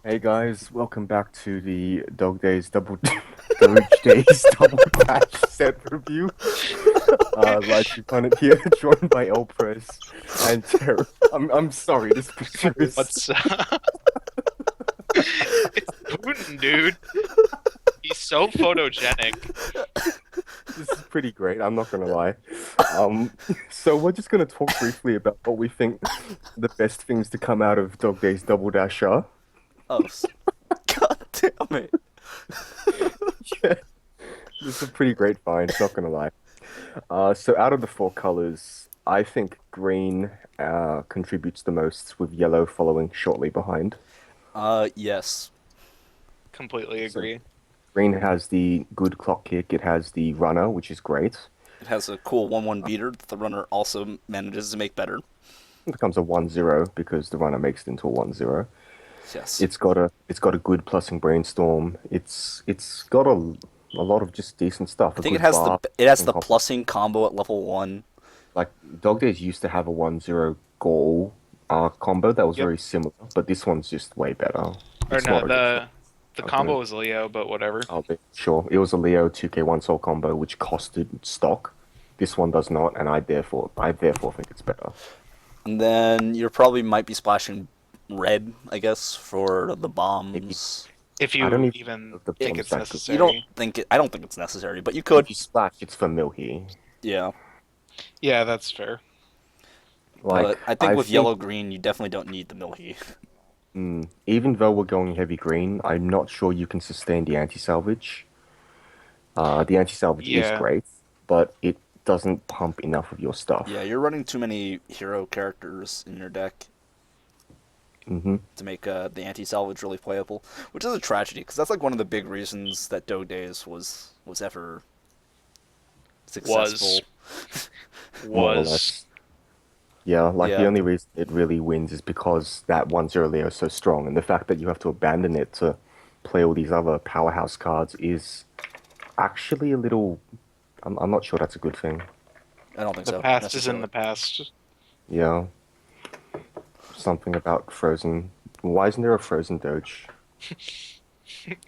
Hey guys, welcome back to the Dog Days Doge Days Double Patch set review. Like you find it here, joined by El Press and Terra. I'm sorry, this picture is What's it's Putin, dude. He's so photogenic. this is pretty great. I'm not gonna lie. Um, so we're just gonna talk briefly about what we think the best things to come out of Dog Days Double Dash are. Oh, god damn it. Yeah, this is a pretty great find. Not gonna lie. So out of the four colors, I think green contributes the most, with yellow following shortly behind. Yes. Completely So agree. green has the good clock kick, it has the runner, which is great. It has a cool 1-1 beater that the runner also manages to make better. It becomes a 1-0 because the runner makes it into a 1-0. Yes. It's got a good plussing brainstorm. It's got a lot of just decent stuff. I A think it good has bar the and plussing combo at level 1. like Dog Days used to have a 1-0 goal combo that was Yep. very similar, but this one's just way better. Or It's a no, lot of good stuff. the Oh, go combo ahead. was Leo, but whatever. I'll be sure. It was a Leo 2K1 Soul combo which costed stock. This one does not, and I therefore think it's better. And then you probably might be splashing red, I guess, for the Maybe bombs. If I don't you even know even if the think bomb's it's that good. You don't necessary. think it I don't think it's necessary, but you could. If you splash, it's for Milhi. Yeah. Yeah, that's fair. But Like I think I with think, yellow green you definitely don't need the Milhi. even though we're going heavy green, I'm not sure you can sustain the anti-salvage. The anti-salvage is Yeah. great, but it doesn't pump enough of your Yeah, stuff. you're running too many hero characters in your deck Hmm. to make the anti-salvage really playable, which is a tragedy because that's like one of the big reasons that Dog Days was ever Was successful. More or was less. Yeah, like the Yeah, only reason it really wins is because that 1-0 Leo is so strong, and the fact that you have to abandon it to play all these other powerhouse cards is actually a little. I'm not sure that's a good thing. I don't think the so past is in necessarily. the past. Yeah, something about Frozen. Why isn't there a Frozen Doge?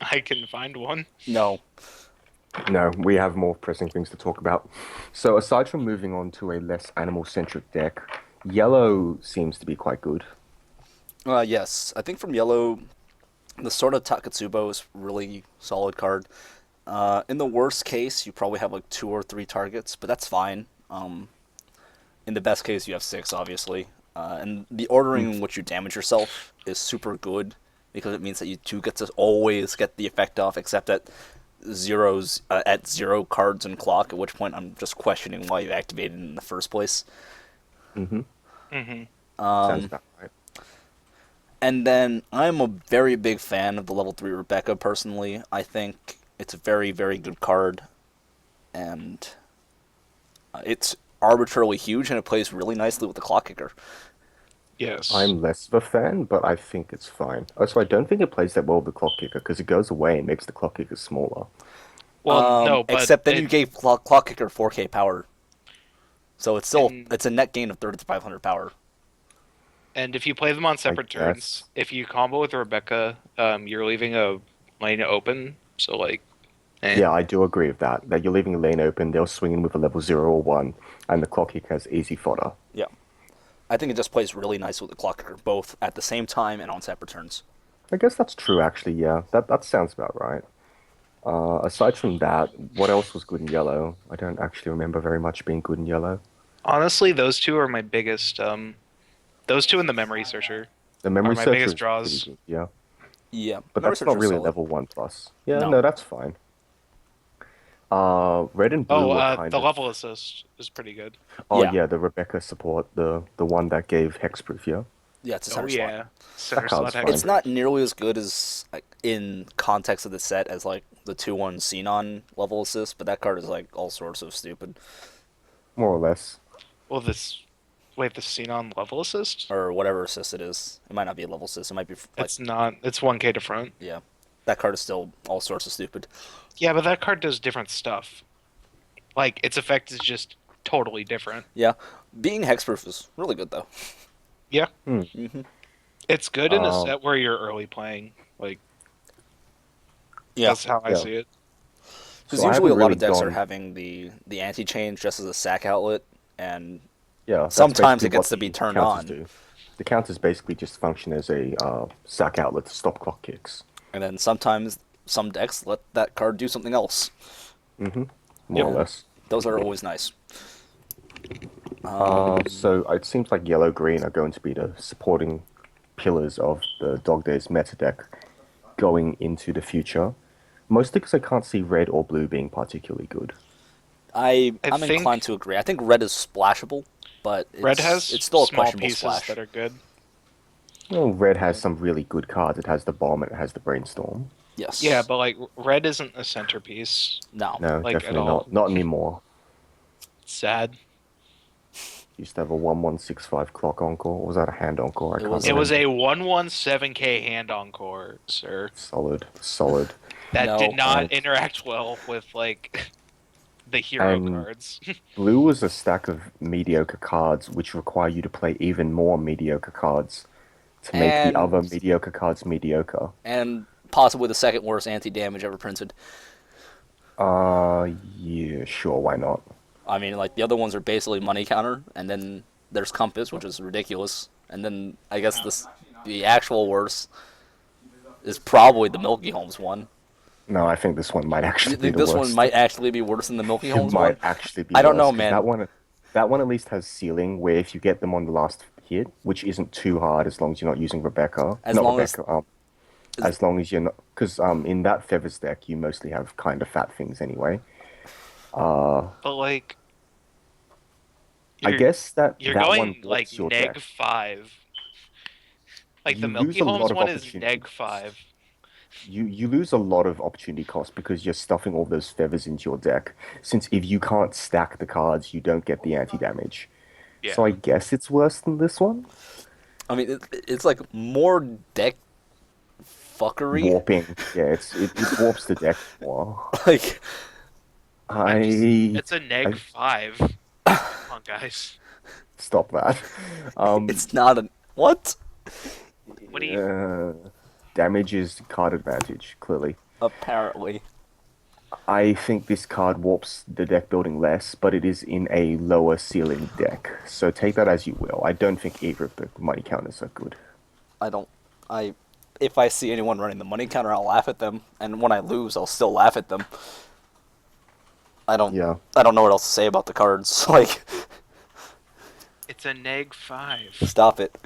I can find one. No, No, we have more pressing things to talk about. So, aside from moving on to a less animal-centric deck, yellow seems to be quite good. yes, I think from yellow, the sort of Takatsubo is really solid card. In the worst case, you probably have like 2 or 3 targets, but that's fine. In the best case, you have 6, obviously. And the ordering in which you damage yourself is super good because it means that you do get to always get the effect off, except at zeros at 0 cards and clock. At which point, I'm just questioning why you activated it in the first place. Mm-hmm. Hmm. Sounds about right. And then I'm a very big fan of the level 3 Rebecca. Personally, I think it's a very very good card, and it's arbitrarily huge and it plays really nicely with the clock kicker. Yes. I'm less of a fan, but I think it's fine. Also, I don't think it plays that well with the clock kicker because it goes away and makes the clock kicker smaller. Well, no, but Except then you it gave clock kicker 4K power, so and it's a net gain of 3,500 power. and if you play them on I separate turns, guess. if you combo with Rebecca, you're leaving a lane open. So like, eh. Yeah, I do agree with that. That you're leaving a lane open, they'll swing in with a level 0 or 1, and the clock kicker has easy fodder. Yeah, I think it just plays really nice with the clock kicker, both at the same time and on separate turns. I guess that's true, actually, yeah. That sounds about right. Aside from that, what else was good in yellow? I don't actually remember very much being good in yellow. Honestly, those two are my biggest. Those two and the memory searcher The are memory my searcher biggest is pretty draws. good, yeah. Yeah, But memory that's not searcher is really solid. level 1 plus. Yeah, No, no, that's fine. Red and blue Oh, were kind the of. level assist is pretty good. Oh yeah, yeah, the Rebecca support, the one that gave hexproof, yeah. yeah, it's a Oh center slot. yeah, That center slot card's fine. It's hexproof. not nearly as good as like, in context of the set as like the 2-1 Xenon level assist, but that card is like all sorts of stupid More or less. Well, this wait, the Xenon level assist? or whatever assist it is. It might not be a level assist. It might be like It's not. It's 1K to front. yeah, that card is still all sorts of stupid. Yeah, but that card does different stuff. Like its effect is just totally different. Yeah, being hexproof is really good though. Yeah. Hmm. Hmm. It's good in a Um, set where you're early playing. Like Yeah, that's how I yeah. see it. because So I usually haven't a lot really of decks are gone. having the anti-chain just as a sack outlet, and Yeah, that's sometimes basically it gets what to be the turned counters on, do. The counters basically just function as a sack outlet to stop clock kicks. and then sometimes some decks let that card do something else. Mm-hmm. More Yep. or And less. those are always nice. So it seems like yellow green are going to be the supporting pillars of the Dog Days meta deck going into the future. Mostly because I can't see red or blue being particularly good. I I'm inclined think to agree. I think red is splashable, but red it's has still a small questionable pieces splash. that are good. Well, red has some really good cards. It has the bomb and it has the brainstorm. Yeah, Yes. but like red isn't a centerpiece, No. No, like at definitely all. not. Not anymore. Sad. Used to have a 1165 clock encore. Or was that a hand encore? I It can't was It was remember. a 117K hand encore, sir. Solid, solid. That did no. not And interact well with like the hero and cards. blue was a stack of mediocre cards which require you to play even more mediocre cards to make the And other mediocre cards mediocre. and possibly the second worst anti-damage ever printed. Yeah, sure, why not? I mean, like the other ones are basically money counter, and then there's Compass, which is ridiculous, and then I guess the actual worst is probably the Milky Holmes one. No, I think this one might You actually be think the this one worst. might actually be worse than the Milky It Holmes might one? actually be I don't know, worse because man. that one at least has ceiling where if you get them on the last hit, which isn't too hard as long as you're not using Rebecca, As not long as Rebecca, as long as you're not, because in that Feathers deck you mostly have kind of fat things anyway. But like I you're guess that you're that one going like warps your deck. -5. Like the You lose Milky a lot Holmes of one is opportunity. -5. You lose a lot of opportunity cost because you're stuffing all those feathers into your deck. Since if you can't stack the cards, you don't get the anti-damage. Yeah. So I guess it's worse than this one. I mean, it's like more deck fuckery. Warping. Yeah, it warps the deck more. Like I It's a I -5. Come on, guys. stop that. Um, it's not a what? What do you damage is card advantage, clearly. Apparently, I think this card warps the deck building less, but it is in a lower ceiling deck. So take that as you will. I don't think either of the money counters are good. I don't. I if I see anyone running the money counter, I'll laugh at them, and when I lose, I'll still laugh at them. I don't. Yeah. I don't know what else to say about the cards. Like, It's a -5. stop it.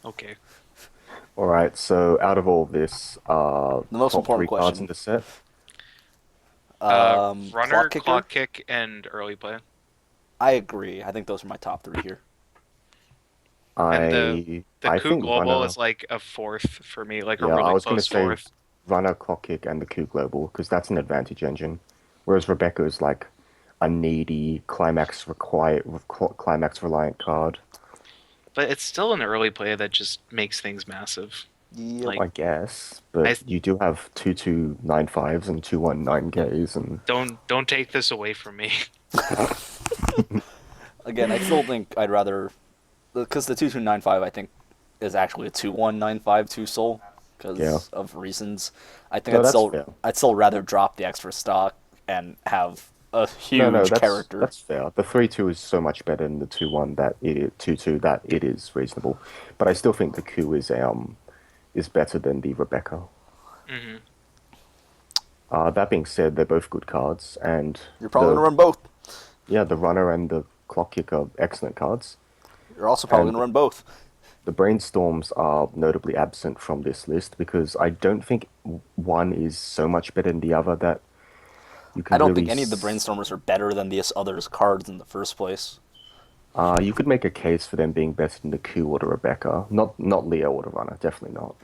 Okay. All right. So out of all this, The most top three important cards in question. the set. Runner, Clock kicker. clock kick, and early play. I agree. I think those are my top three here. And the I coup think global runner. is like a fourth for me, like a Yeah, I really was gonna close say fourth. runner, clock kick, and the coup global because that's an advantage engine, whereas Rebecca is like a needy climax reliant card. But it's still an early play that just makes things massive. Yep. Like I guess, I but you do have 2-2-9-5s and 2-1-9Ks, and don't take this away from me. Again, I still think I'd rather because the 2295 I think is actually a 2195 two soul because Yeah. of reasons. I think No, that's fair. I'd still rather drop the extra stock and have a no, huge character. that's fair. The 3-2 is so much better than the 2-1 that 2-2 that it is reasonable, but I still think the coup is better than the Rebecca. Hmm. That being said, they're both good cards, and You're probably the gonna run both. yeah, the runner and the clock kick are excellent cards. You're also probably And gonna run both. the brainstorms are notably absent from this list because I don't think one is so much better than the other that you I can don't really. think any of the brainstormers are better than these others' cards in the first place. You could make a case for them being better than the coup or the Rebecca. Not Leo or the runner, definitely not.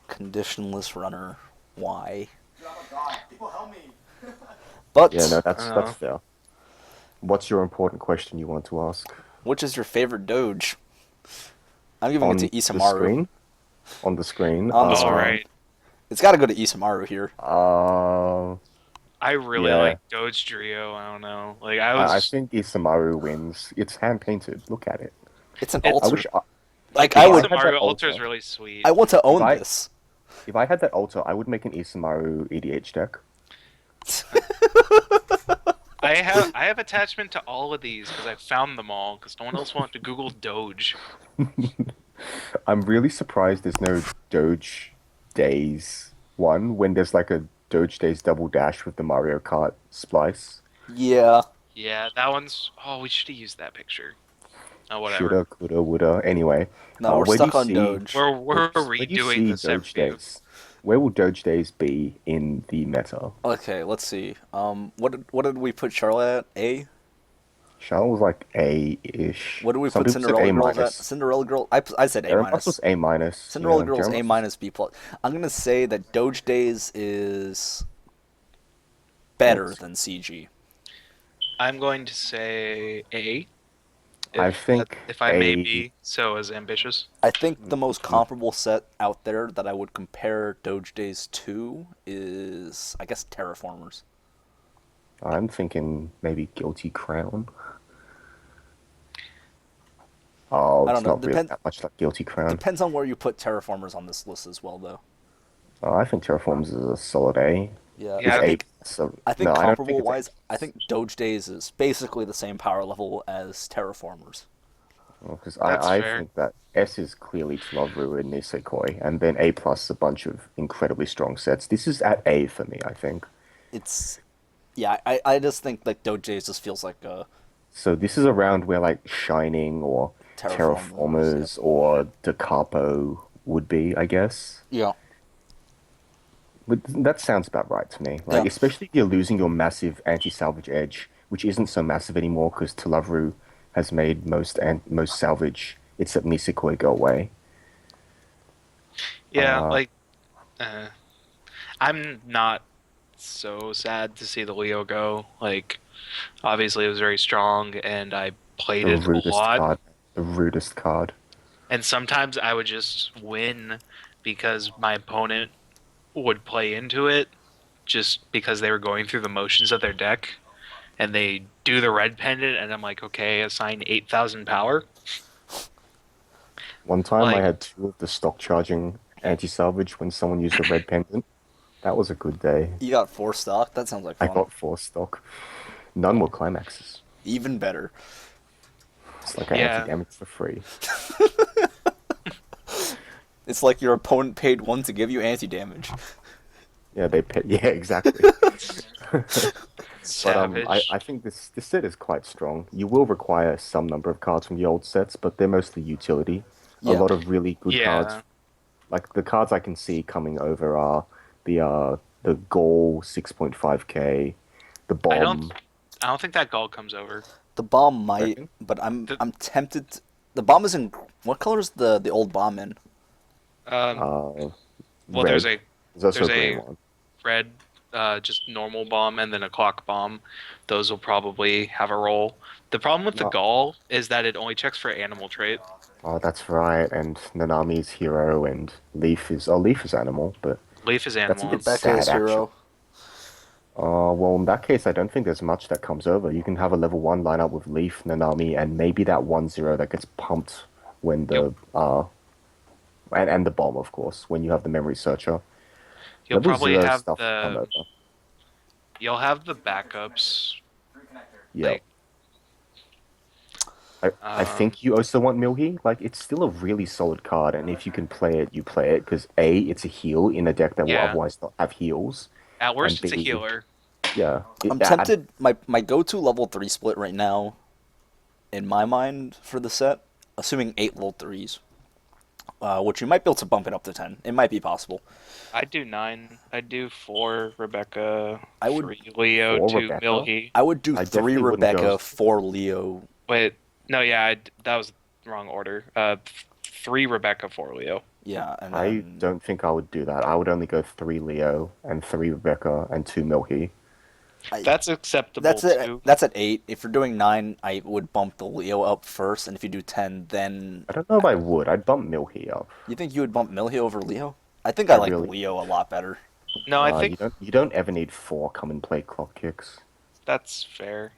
Conditionless runner. Why? Oh God, people help me. But Yeah, no, I don't that's know. fair. What's your important question you want to ask? which is your favorite Doge? I'm giving it On to the Isamaru. screen? On the screen? On the All screen. right. It's got to go to Isamaru here. I really Yeah. like Doge Drio. I don't know. Like I I was. think Isamaru wins. It's hand painted. Look at it. It's an It- I altar. wish I, Like The I Ace would, of Mario that Ultra is Ultra. really sweet. I want to own I- this. If I had that Ultra, I would make an Isamaru EDH deck. I have attachment to all of these because I found them all because no one else wanted to Google Doge. I'm really surprised there's no Doge Days one when there's like a Doge Days Double Dash with the Mario Kart splice. Yeah. Yeah, that one's. Oh, we should have used that picture. Oh, whatever. Shoulda, coulda, woulda. Anyway, No, we're where do you stuck on see Doge. We're where do you redoing see the set Doge review. Days? Where will Doge Days be in the meta? Okay, let's see. What did we put Charlotte at? A? Charlotte was like A-ish. What did we Some put people said Cinderella A Girls at? minus. Cinderella Girl. I said A Aaron Plus minus. was A minus. Cinderella Yeah, Girls Jeremy A was- minus B plus. I'm gonna say that Doge Days is better Yes. than CG. I'm going to say A. I think if I may A- be so as ambitious. I think the most Mhm. comparable set out there that I would compare Doge Days to is, I guess, Terraformers. I'm thinking maybe Guilty Crown. Oh, I it's don't know. not really that much like Guilty Crown. Depends on where you put Terraformers on this list as well, though. I think Terraforms is a solid A. Yeah, Yeah, I I think A. So, I think no, I don't comparable it's A. wise, I think Doge Days is basically the same power level as Terraformers. Because That's I fair. think that S is clearly Tloveru and Nisekoi, and then A plus a bunch of incredibly strong sets. This is at A for me, I think. It's yeah, I just think like Doge Days just feels like a So this is around where like Shining or Terraformers, Terraformers or Da Capo would be, I guess. yeah. But that sounds about right to me. Like, Yeah. especially if you're losing your massive anti-salvage edge, which isn't so massive anymore because Tloveru has made most salvage except Nisekoi go away. Yeah, Uh, like I'm not so sad to see the Leo go. Like, obviously it was very strong, and I played The it a rudest lot. card. The rudest card. And sometimes I would just win because my opponent would play into it just because they were going through the motions of their deck. And they do the red pendant, and I'm like, okay, assign 8,000 power. One time I Like- had two of the stock charging anti-salvage when someone used a red pendant. That was a good day. You got 4 stock. That sounds like I fun. got 4 stock. None were climaxes. Even better. It's like I Yeah. anti-damage for free. It's like your opponent paid 1 to give you anti damage. Yeah, they pay. Yeah, exactly. But Savage. I think this set is quite strong. You will require some number of cards from the old sets, but they're mostly utility. A Yeah. lot of really good Yeah. cards. Like the cards I can see coming over are the Gall 6.5k, the I Bomb. I don't think that Gaul comes over. The bomb might, Reckon? but I'm The- I'm tempted. The bomb is in what color is the old bomb in? Well, Red. there's a There's also there's a green a- one. red, just normal bomb, and then a clock bomb. Those will probably have a role. The problem with the No. Gaul is that it only checks for animal trait. Oh, that's right. And Nanami's hero and Leaf is animal, but Leaf is That's a animal. bit Rebecca sad, is hero. well, in that case, I don't think there's much that comes over. You can have a level 1 lineup with Leaf, Nanami, and maybe that 1/0 that gets pumped when the and the bomb, of course, when you have the memory searcher. You'll Level probably 0 have stuff come the over. you'll have the backups. Yeah. like, I think you also want Milhi. Like, it's still a really solid card, and if you can play it, you play it, because A, it's a heal in a deck that will Yeah. otherwise not have heals. At worst, And it's a B- healer. Yeah. I'm tempted. My go-to level 3 split right now, in my mind for the set, assuming 8 level 3s, which you might be able to bump it up to 10. It might be possible. I'd do 9. I'd do 4 Rebecca. I would- 3 Leo, 4 2 Rebecca? Milhi. I would do I 3 definitely wouldn't Rebecca, go- 4 Leo. Wait, no, yeah, that was the wrong order. 3 Rebecca, 4 Leo. Yeah, and I then, don't think I would do that. I would only go 3 Leo and 3 Rebecca and 2 Milhi. That's acceptable that's it. too. That's at 8. If you're doing 9, I would bump the Leo up first, and if you do 10, then I don't know if I would. I'd bump Milhi up. you think you would bump Milhi over Leo? I think I I like really- Leo a lot better. No, I think you don't ever need 4 come and play clock kicks. that's fair.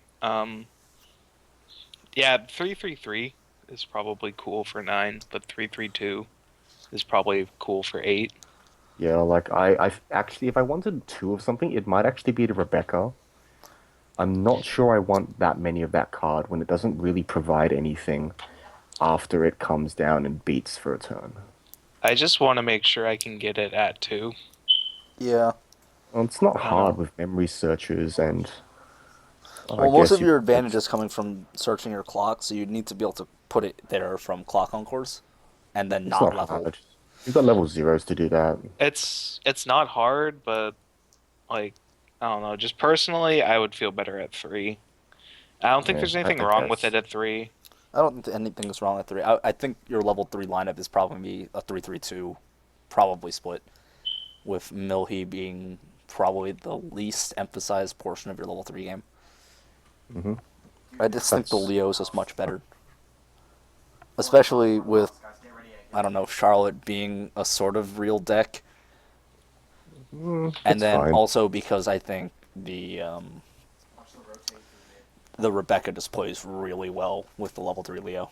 Yeah, 3-3-3 is probably cool for 9, but 332 is probably cool for 8. Yeah, like I actually, if I wanted two of something, it might actually be the Rebecca. I'm not sure I want that many of that card when it doesn't really provide anything after it comes down and beats for a turn. I just want to make sure I can get it at 2. Yeah. Well, it's not hard Um, with memory searches and I Well, most guess of you your could advantage is coming from searching your clock, so you need to be able to put it there from clock encores, and then it's not not level. hard. You've got level zeros to do that. it's not hard, but like I don't know. Just personally, I would feel better at 3. I don't think Yeah, there's anything I wrong with guess. it at 3. I don't think anything is wrong with 3. I think your level 3 lineup is probably going to be a 3-3-2, probably split, with Milhi being probably the least emphasized portion of your level 3 game. Hmm. I just think the That's Leos is much better. Especially with, I don't know, Charlotte being a sort of real deck. And it's then fine. also because I think the Rebecca just plays really well with the level 3 Leo.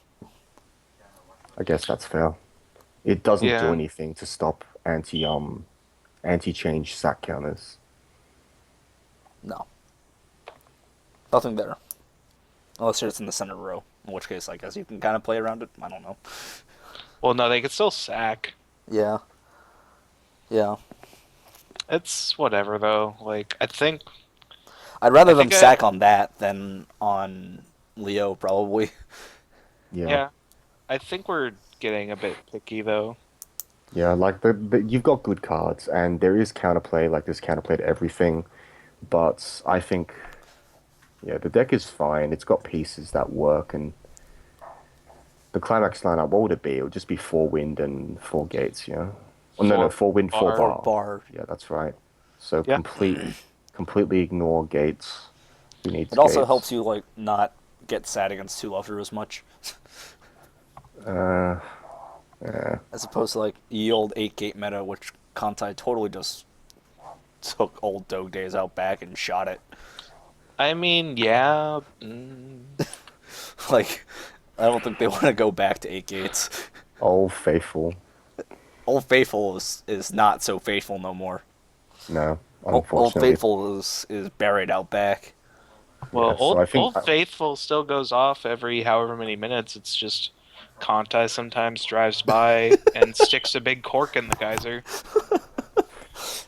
I guess that's fair. It doesn't do Yeah. anything to stop anti-change sack counters. No. Nothing there. Unless it's in the center row. In which case, I guess you can kind of play around it. I don't know. Well, no, they could still sack. Yeah. Yeah. It's whatever though. Like I think I'd rather I them think sack on that than on Leo, probably. Yeah. yeah. I think we're getting a bit picky though. Yeah, like you've got good cards, and there is counterplay, like there's counterplay to everything. But I think, yeah, the deck is fine. It's got pieces that work, and the climax lineup, what would it be? It would just be four wind and four gates, yeah. Oh no, no, Four four wind, four bar. Or bar. bar. Yeah, that's right. So Yeah. completely ignore gates. Who needs It also gates? helps you, like, not get sad against 2 lofter as much. Uh, yeah. As opposed to, like, ye old 8 gate meta, which Kantai totally just took old Dog Days out back and shot it. I mean, yeah. Like, I don't think they want to go back to 8 gates. Old faithful. Old Faithful is not so faithful no more. No, Old unfortunately. Faithful is buried out back. Well, Yeah, so old I think old faithful still goes off every however many minutes. It's just Conti sometimes drives by and sticks a big cork in the geyser.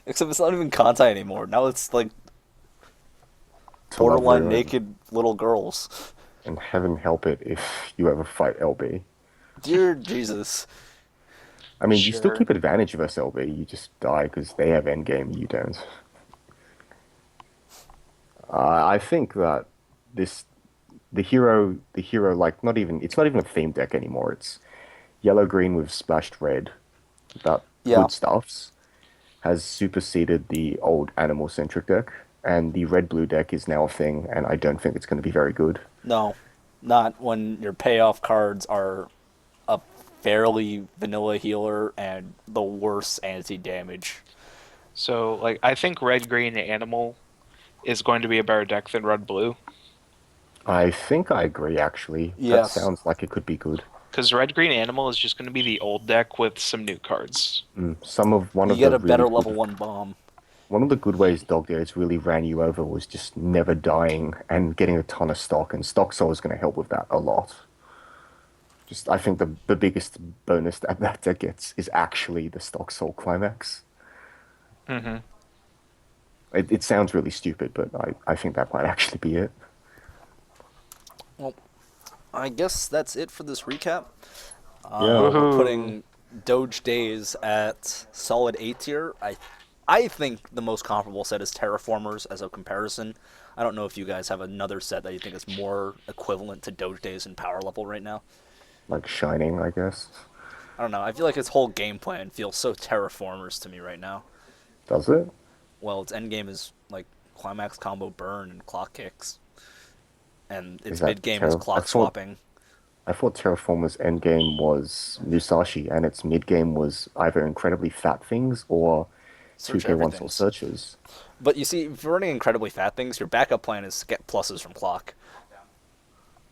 Except it's not even Kantai anymore. Now it's like to love borderline ruin, naked little girls. and heaven help it if you ever fight LB. Dear Jesus. I mean, you still Sure. keep advantage of SLB. You just die because they have endgame, you don't. I think that this the hero, like not even it's not even a theme deck anymore. It's yellow green with splashed red. That Yeah. good stuffs has superseded the old animal centric deck, and the red blue deck is now a thing. And I don't think it's going to be very good. No. Not when your payoff cards are a fairly vanilla healer and the worst anti-damage. So, like, I think red green animal is going to be a better deck than red blue I think I agree. Actually, that Yes. sounds like it could be good. because red green animal is just going to be the old deck with some new cards. Some of one You of get the a better really level good 1 bomb. One of the good ways Dog Days really ran you over was just never dying and getting a ton of stock, and Stock Soul is going to help with that a lot. Just, I think the biggest bonus that deck gets is actually the Stock Soul climax. Mm-hmm. It sounds really stupid, but I think that might actually be it. Well, I guess that's it for this recap. Yeah. We're Woohoo. putting Doge Days at solid A tier. I think the most comparable set is Terraformers as a comparison. I don't know if you guys have another set that you think is more equivalent to Doge Days in power level right now. Like Shining, I guess. I don't know. I feel like its whole game plan feels so Terraformers to me right now. Does it? Well, its end game is like climax combo burn and clock kicks, and its Is that mid game is Terra- I clock thought- swapping. I thought Terraformer's endgame was Musashi, and its mid game was either incredibly fat things or Search 2K1 soul everything. searches. But you see, if you're running incredibly fat things, your backup plan is to get pluses from clock.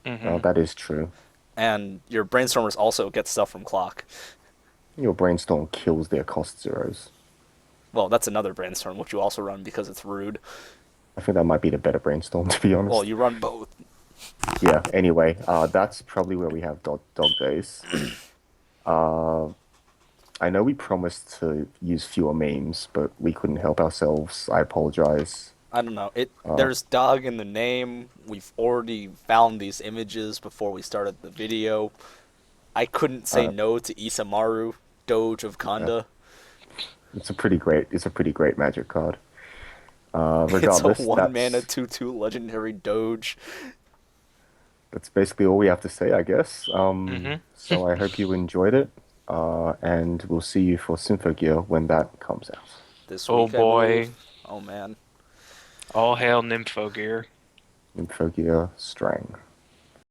Mm-hmm. Oh, that is true. And your brainstormers also get stuff from clock. Your brainstorm kills their cost zeros. Well, that's another brainstorm, which you also run because it's rude. I think that might be the better brainstorm, to be honest. Well, you run both. Yeah, anyway, that's probably where we have dog days. I know we promised to use fewer memes, but we couldn't help ourselves. I apologize. I don't know. There's dog in the name. We've already found these images before we started the video. I couldn't say no to Isamaru, Doge of Kanda. It's a pretty great magic card. It's Regardless, a 1-mana 2/2 legendary Doge. that's basically all we have to say, I guess. Mm-hmm. So I hope you enjoyed it, and we'll see you for Symphogear when that comes out. This Oh week, I boy. believe. Oh man. All hail Nymphogear. Symphogear Strang.